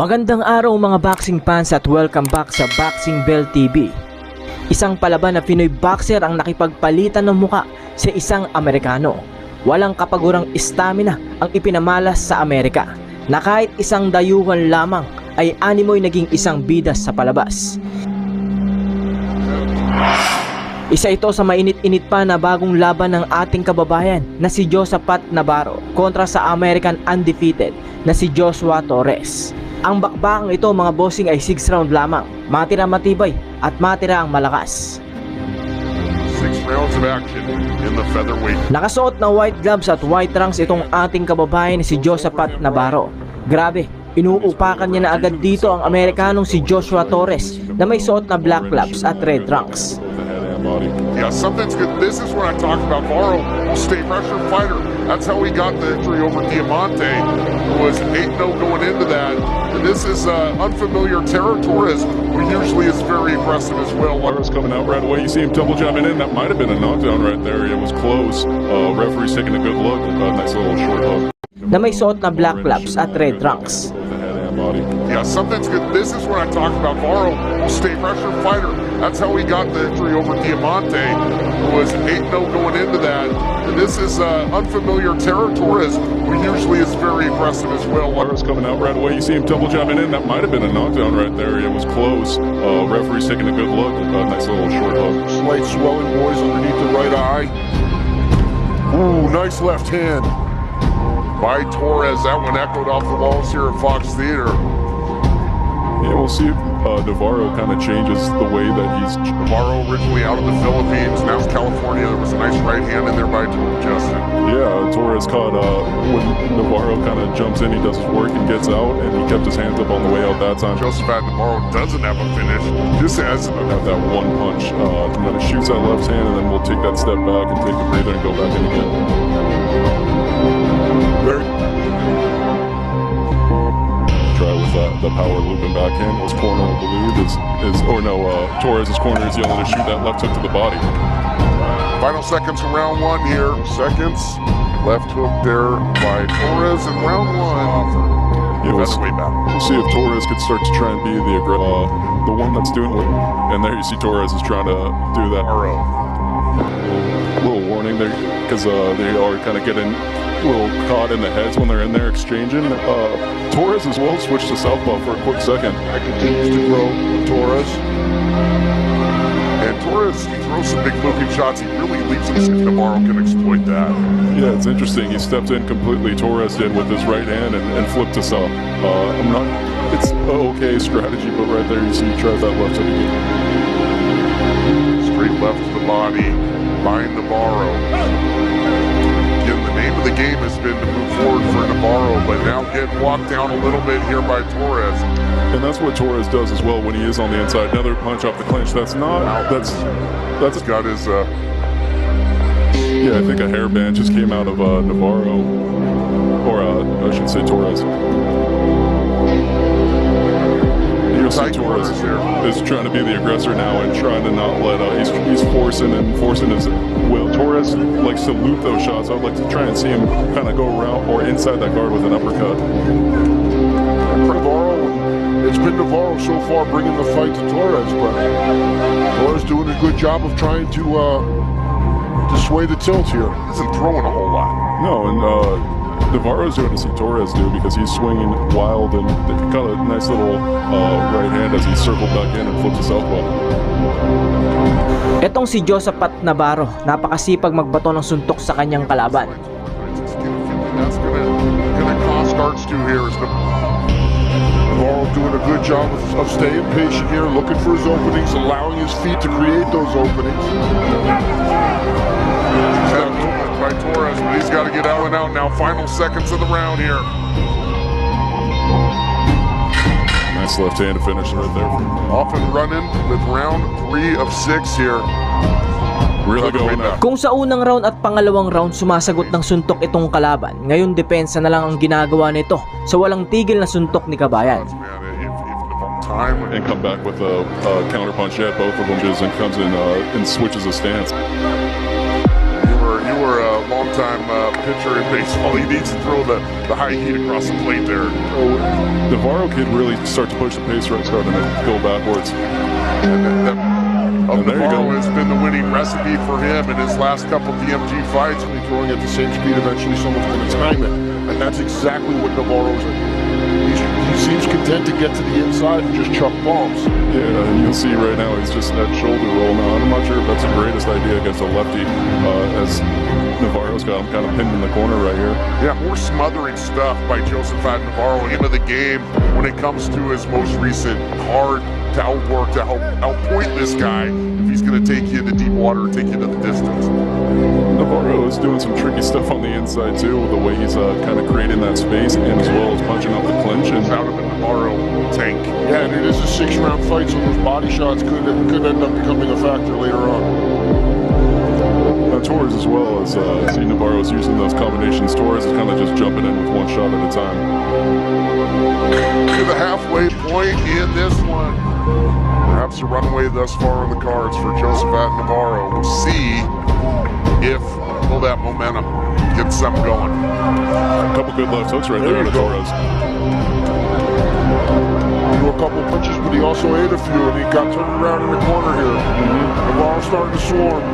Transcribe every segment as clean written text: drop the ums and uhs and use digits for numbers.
Magandang araw mga boxing fans at welcome back sa Boxing Bell TV. Isang palaban na Pinoy boxer ang nakipagpalitan ng muka sa isang Amerikano. Walang kapagurang stamina ang ipinamalas sa Amerika na kahit isang dayuhan lamang ay animoy naging isang bida sa palabas. Isa ito sa mainit-init pa na bagong laban ng ating kababayan na si Navarro kontra sa American undefeated na si Joshua Torres. Ang bakbakang ito mga bossing ay 6 round lamang, matira matibay at matira ang malakas. 6 rounds of action in the featherweight. Nakasuot na white gloves at white trunks itong ating kababayan si Navarro. Grabe, inuupakan niya na agad dito ang Amerikanong si Joshua Torres na may suot na black gloves at red trunks. Yeah, something's good. This is what I talked about. Navarro will stay pressure fighter. That's how he got the victory over Diamante, who was 8-0 going into that. And this is unfamiliar territory, who usually is very aggressive as well. Navarro's coming out right away. You see him double jumping in. That might have been a knockdown right there. It was close. Referee's taking a good look. Nice little short hook. Na may suot na black gloves at red trunks. Yeah, something's good. This is what I talked about. Navarro will stay pressure fighter. That's how he got the victory over Diamante, who was 8-0 going into that. And this is unfamiliar territory, who usually is very aggressive as well. Navarro's coming out right away. You see him double jumping in. That might have been a knockdown right there. It was close. Referee's taking a good look. Nice little short hook. Slight swelling, boys, underneath the right eye. Ooh, nice left hand by Torres. That one echoed off the walls here at Fox Theater. Yeah, we'll see if Navarro kind of changes the way that he's... Navarro originally out of the Philippines, now it's California. There was a nice right hand in there by Justin. Yeah, Torres caught when Navarro kind of jumps in, he does his work and gets out, and he kept his hands up on the way out that time. Josephat Navarro doesn't have a finish. Just has have that one punch, and then it shoots that left hand, and then we'll take that step back and take a breather and go back in again. Try with the power looping backhand. His corner, I believe, Torres' corner is yelling to shoot that left hook to the body. Final seconds of round one here. Seconds. Left hook there by Torres in round one. Yeah, we'll back. see if Torres could start to try and be the one that's doing it. And there you see Torres is trying to do that. Little warning there, because they are kind of getting a little caught in the heads when they're in there exchanging. Torres as well switched to southpaw for a quick second. That continues to grow Torres. And Torres, he throws some big looking shots. He really leaves them if Navarro can exploit that. Yeah, it's interesting. He stepped in completely, Torres did, with his right hand and flipped us up. It's an okay strategy, but right there you see he tried that left hook again. Straight left to the body by Navarro. Again, the name of the game has been to move forward for Navarro, but now getting walked down a little bit here by Torres. And that's what Torres does as well when he is on the inside. Another punch off the clinch. That's got his yeah, I think a hairband just came out of Navarro, or I should say Torres. You'll see Torres is trying to be the aggressor now and trying to not let he's forcing his will. Torres likes to loop those shots. I'd like to try and see him kind of go around or inside that guard with an uppercut. It's been Navarro so far bringing the fight to Torres, but Torres doing a good job of trying to sway the tilt here. Isn't throwing a whole lot. No, and Navarro's doing to see Torres do, because he's swinging wild and got a nice little right hand as he circled back in and flipped to southpaw. Etong si Navarro, napakasipag magbato ng suntok sa kanyang kalaban. That's gonna cost Arts to here. Navarro doing a good job of staying patient here, looking for his openings, allowing his feet to create those openings. By Torres, but he's got to get out and out now. Final seconds of the round here. Nice left hand to finish right there. Off and running with round 3 of 6 here. Really going up. Kung sa unang round at pangalawang round sumasagot ng suntok itong kalaban, ngayon depensa na lang ang ginagawa nito sa walang tigil na suntok ni Kabayan. And come back with a counter punch at both of them and comes in and switches a stance. You were a long-time pitcher in baseball. He needs to throw the high heat across the plate there. Oh, Navarro could really start to push the pace right, starting to go backwards. Navarro has been the winning recipe for him in his last couple DMG fights. When he's throwing at the same speed, eventually someone's going to time it. And that's exactly what Navarro's he seems content to get to the inside and just chuck bombs. Yeah, and you'll see right now he's just that shoulder roll now. I'm not sure if that's the greatest idea against a lefty, as Navarro's got him kind of pinned in the corner right here. Yeah, more smothering stuff by Josephat Navarro into the game when it comes to his most recent hard to outwork, to outpoint this guy if he's going to take you into deep water, take you to the distance. Navarro is doing some tricky stuff on the inside too, with the way he's kind of creating that space, and as well as punching up the clinch. And out of the Navarro tank. Yeah, and it is a 6-round fight, so those body shots could end up becoming a factor later on. Torres as well, as see Navarro's using those combinations. Torres is kind of just jumping in with one shot at a time. To the halfway point in this one. Perhaps a runaway thus far on the cards for Josephat Navarro. We'll see if that momentum gets something going. A couple good left hooks right there out of Torres. Threw a couple punches, but he also ate a few, and he got turned around in the corner here. Navarro's starting to swarm.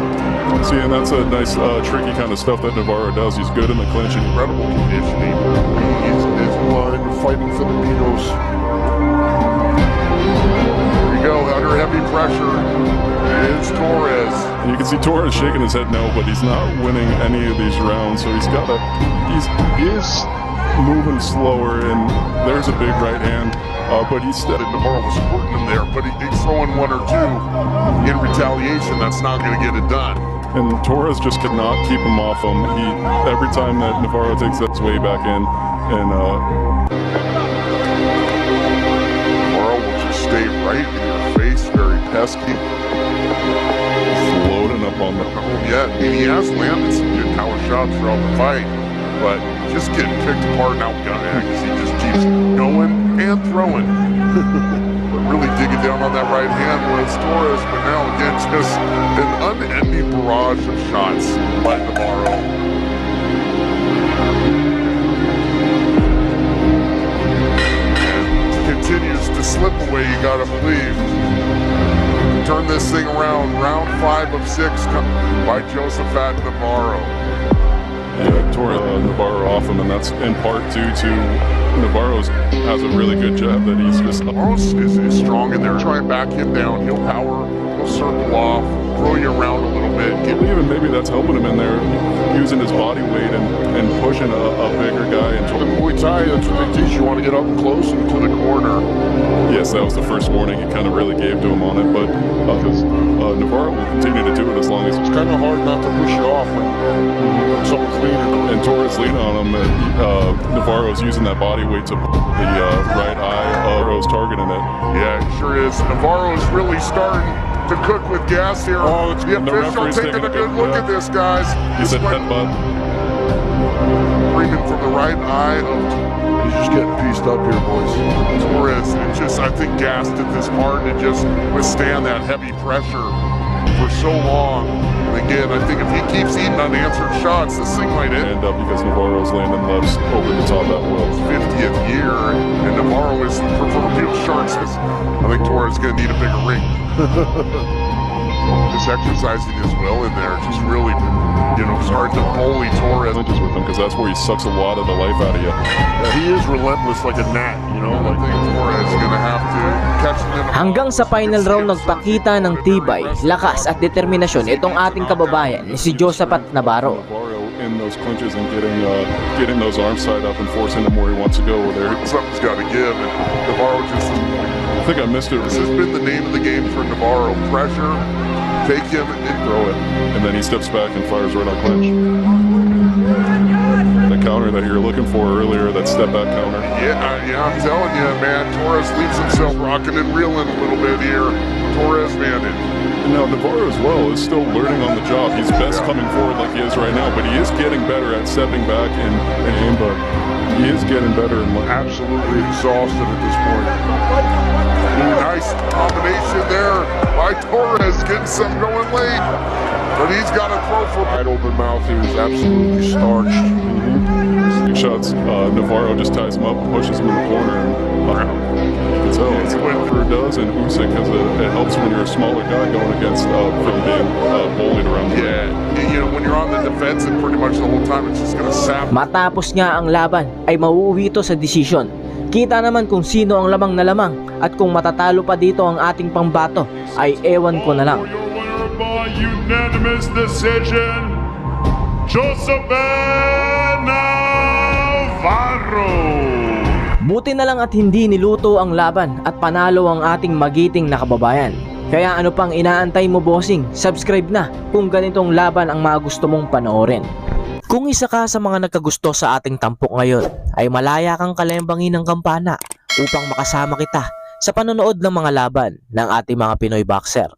See, and that's a nice, tricky kind of stuff that Navarro does. He's good in the clinch and Incredible conditioning. He's blind fighting Filipinos. Here we go, under heavy pressure. It's Torres. you can see Torres shaking his head no, but he's not winning any of these rounds. So he is moving slower, and there's a big right hand. But he's steady. Navarro was hurting him there, but he's throwing one or two in retaliation. That's not going to get it done. And Torres just could not keep him off him. Every time that Navarro takes that way back in, and Navarro will just stay right in your face, very pesky. loading up on the. Yeah, and he has landed some good power shots throughout the fight, but just getting picked apart and outgunned because he just keeps going and throwing. But really digging down on that right hand was Torres, but now again just an unending barrage of shots by Navarro. And continues to slip away, you gotta believe. Turn this thing around, round 5 of 6 by Josephat Navarro. Yeah, Torres Navarro off him, and that's in part due to Navarro's has a really good jab that he's just. Navarro is strong in there. Try and back him down. He'll power, he'll circle off, throw you around a little bit. Even maybe that's helping him in there, using his body weight and pushing a bigger guy into. In Muay Thai, that's what they teach. You want to get up close and to the corner. Yes, that was the first warning he kind of really gave to him on it, but because Navarro will continue to do it as long as It's kind of hard not to push you off when someone's leaning. and Torres lean on him. Navarro's using that body weight to the right eye. Navarro's targeting it. Yeah, it sure is. Navarro is really starting to cook with gas here. Oh, the official referee's taking a good look at this, guys. He said headbutt. Breathing from the right eye of He's just getting pieced up here, boys. Torres. It's just, I think, gassed at this part to just withstand that heavy pressure for so long. And again, I think if he keeps eating unanswered shots, this thing might end. And because Navarro's landing lefts over the top that well. 50th year, and Navarro is the proverbial shark. Says, I think Torres is going to need a bigger ring. Just exercising his will in there, just really, starting to bully Torres. With him, because that's where he sucks a lot of the life out of you. Yeah, he is relentless like a gnat, I think Torres is going to have to catch him in a Hanggang sa final round nagpakita ng tibay, lakas at determinasyon itong ating kababayan si Josephat Navarro. Navarro in those clinches and getting those arms tied up and forcing him where he wants to go. Something's got to give, and Navarro just. I think I missed it. This has been the name of the game for Navarro. Pressure, take him and Throw it, and then he steps back and fires right on clinch. The counter that you were looking for earlier, that step back counter. Yeah, I'm telling you, man, Torres leaves himself rocking and reeling a little bit here. Torres man. And now Navarro as well is still learning on the job. He's best coming forward like he is right now, but he is getting better at stepping back and aim, but he is getting better and Absolutely exhausted at this point. Nice combination there by Torres, getting some going late, but he's got to throw for Wide open mouth, he was absolutely starched. shots. Navarro just ties him up and pushes him in the corner. And, you can tell it's what Riffer does and Usyk because it helps when you're a smaller guy going against from being bullied around. Yeah, you know, when you're on the defensive pretty much the whole time, it's just gonna sap. Matapos nga ang laban ay mauuwi ito sa desisyon. Kita naman kung sino ang lamang na lamang at kung matatalo pa dito ang ating pambato ay ewan ko na lang. For your winner by unanimous decision, Navarro. Buti na lang at hindi niluto ang laban at panalo ang ating magiting na kababayan. Kaya ano pang inaantay mo, bossing? Subscribe na kung ganitong laban ang mga gusto mong panoorin. Kung isa ka sa mga nagkagusto sa ating tampok ngayon, ay malaya kang kalembangin ng kampana upang makasama kita sa panonood ng mga laban ng ating mga Pinoy boxer.